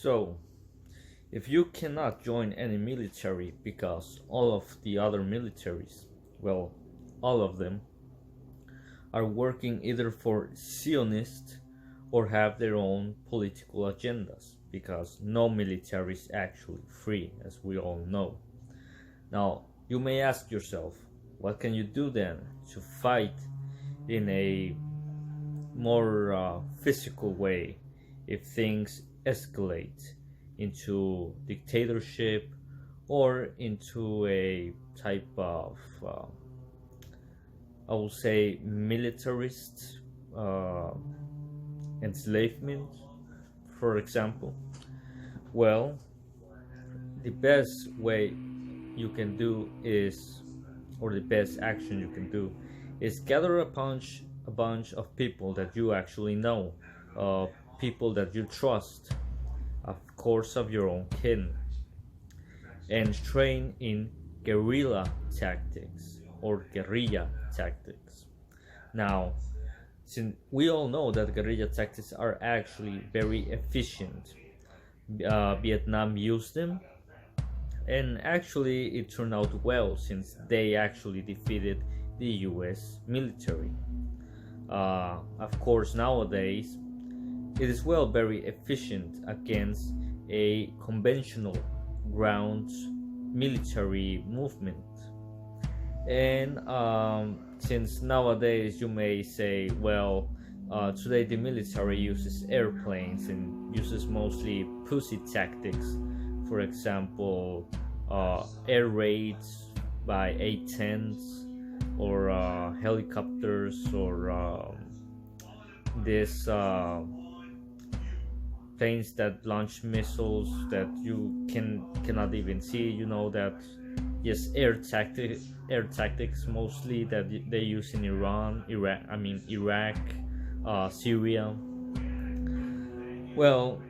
So, if you cannot join any military because all of the other militaries, well, all of them, are working either for Zionists or have their own political agendas, because no military is actually free, as we all know. Now, you may ask yourself, what can you do then to fight in a more physical way if things escalate into dictatorship or into a type of, I will say, militarist uh, enslavement, for example? Well, the best way you can do is, or the best action you can do, is gather a bunch of people that you actually know, uh, people that you trust, of course, of your own kin, and train in guerrilla tactics or guerrilla tactics. Now, since we all know that guerrilla tactics are actually very efficient, Vietnam used them, and actually it turned out well since they actually defeated the US military. Of course, nowadays it is well very efficient against a conventional ground military movement. And since nowadays you may say, well, today the military uses airplanes and uses mostly pussy tactics, for example, air raids by A-10s or helicopters or this planes that launch missiles that you cannot even see. You know that, yes, air tactics mostly that they use in Iran, Iraq, Syria. Well,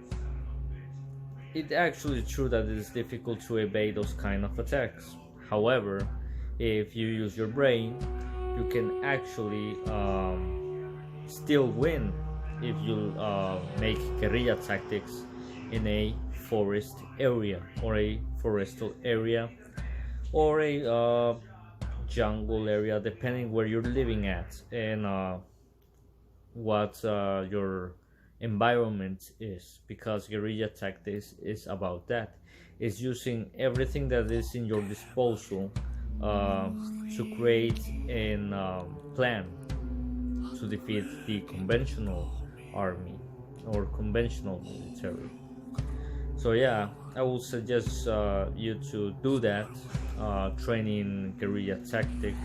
it's actually true that it is difficult to evade those kind of attacks. However, if you use your brain, you can actually still win if you make guerrilla tactics in a forest area or a forestal area or a jungle area, depending where you're living at and what your environment is, because guerrilla tactics is about that. It's using everything that is in your disposal to create an plan to defeat the conventional army or conventional military. So yeah, I will suggest you to do that, training guerrilla tactics.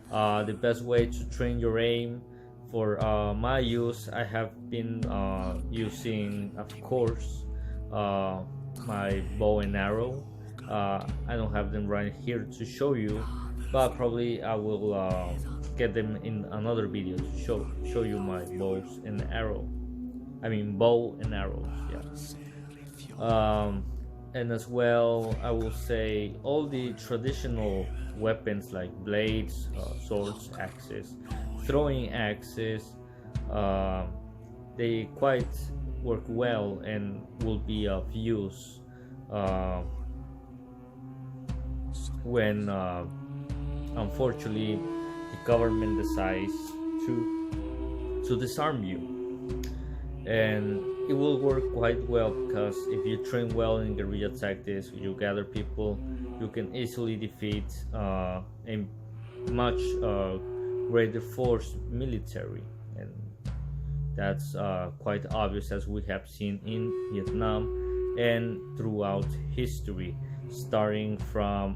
The best way to train your aim, for my use, I have been using, of course, my bow and arrow. I don't have them right here to show you, but probably I will get them in another video to show you my bows and arrow. Bow and arrows. Yeah. And as well, I will say all the traditional weapons like blades, swords, axes, throwing axes, they quite work well and will be of use when unfortunately the government decides to disarm you. And it will work quite well, because if you train well in guerrilla tactics, you gather people, you can easily defeat a much greater force military. And that's quite obvious, as we have seen in Vietnam and throughout history, starting from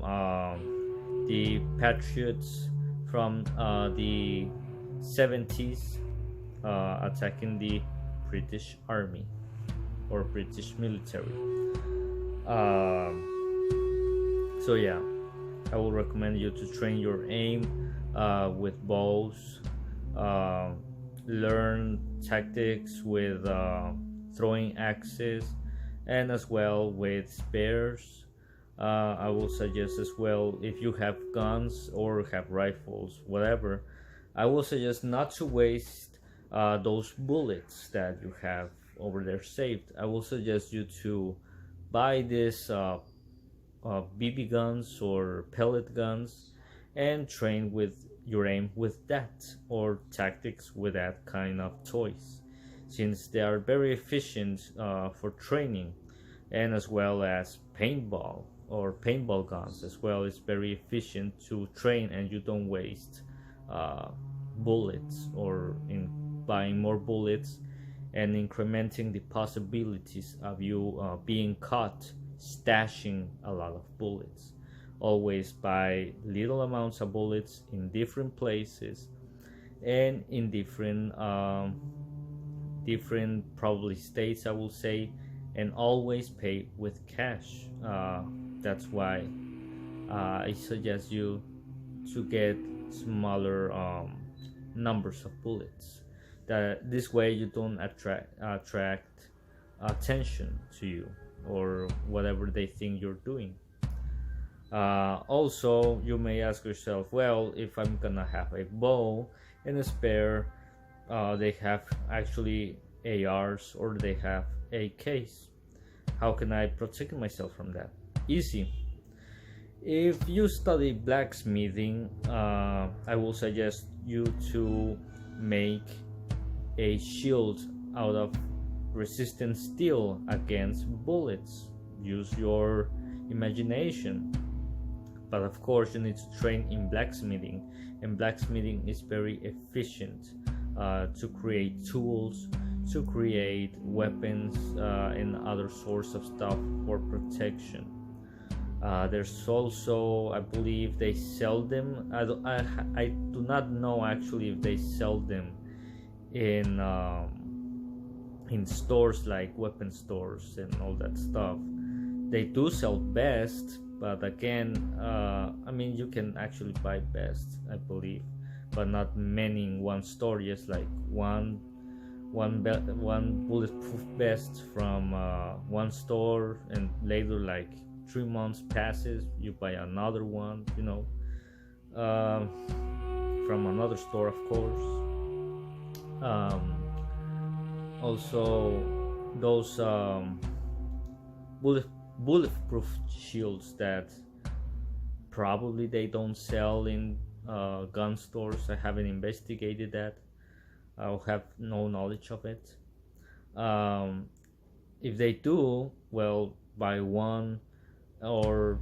the patriots from the 70s attacking the British army or British military. So yeah, I will recommend you to train your aim with bows, learn tactics with throwing axes, and as well with spears. I will suggest as well, if you have guns or have rifles, whatever, I will suggest not to waste those bullets that you have over there saved, I will suggest you to buy this BB guns or pellet guns and train with your aim with that, or tactics with that kind of toys, since they are very efficient for training, and as well as paintball or paintball guns as well. It's very efficient to train, and you don't waste bullets, or in buying more bullets and incrementing the possibilities of you being caught stashing a lot of bullets. Always buy little amounts of bullets in different places and in different probably states, I will say, and always pay with cash. That's why I suggest you to get smaller numbers of bullets. That this way you don't attract attention to you, or whatever they think you're doing. Also, you may ask yourself, well, if I'm gonna have a bow and a spare, they have actually ARs or they have AKs. How can I protect myself from that? Easy. If you study blacksmithing, I will suggest you to make a shield out of resistant steel against bullets. Use your imagination. But of course, you need to train in blacksmithing, and blacksmithing is very efficient to create tools, to create weapons, and other sorts of stuff for protection. There's also, I believe they sell them. I do not know actually if they sell them in stores like weapon stores and all that stuff. They do sell best, but again, I mean, you can actually buy best, I believe, but not many in one store. Just like one bulletproof vest from one store, and later, like 3 months passes, you buy another one, from another store, of course. Also, those bulletproof shields that probably they don't sell in gun stores. I haven't investigated that. I have no knowledge of it. If they do, well, buy one, or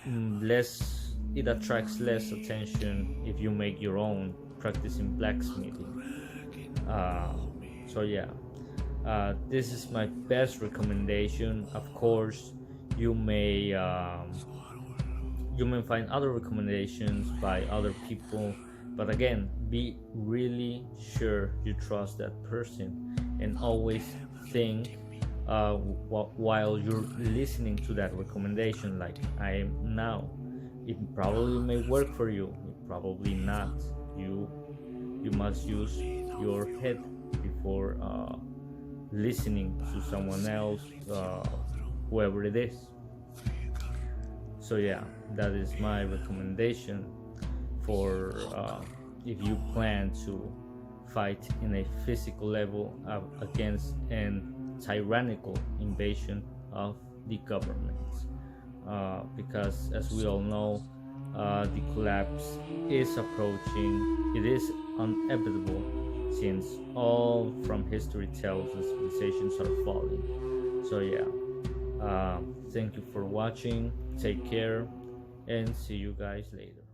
less. It attracts less attention if you make your own, practicing blacksmithing. So yeah, this is my best recommendation. Of course, you may find other recommendations by other people, but again, be really sure you trust that person, and always think while you're listening to that recommendation, like I am now. It probably may work for you, probably not. You must use your head before listening to someone else, whoever it is. So yeah, that is my recommendation for if you plan to fight in a physical level against an tyrannical invasion of the government. Because as we all know, the collapse is approaching. It is inevitable, since all from history tells us civilizations are falling. So yeah, thank you for watching, take care, and see you guys later.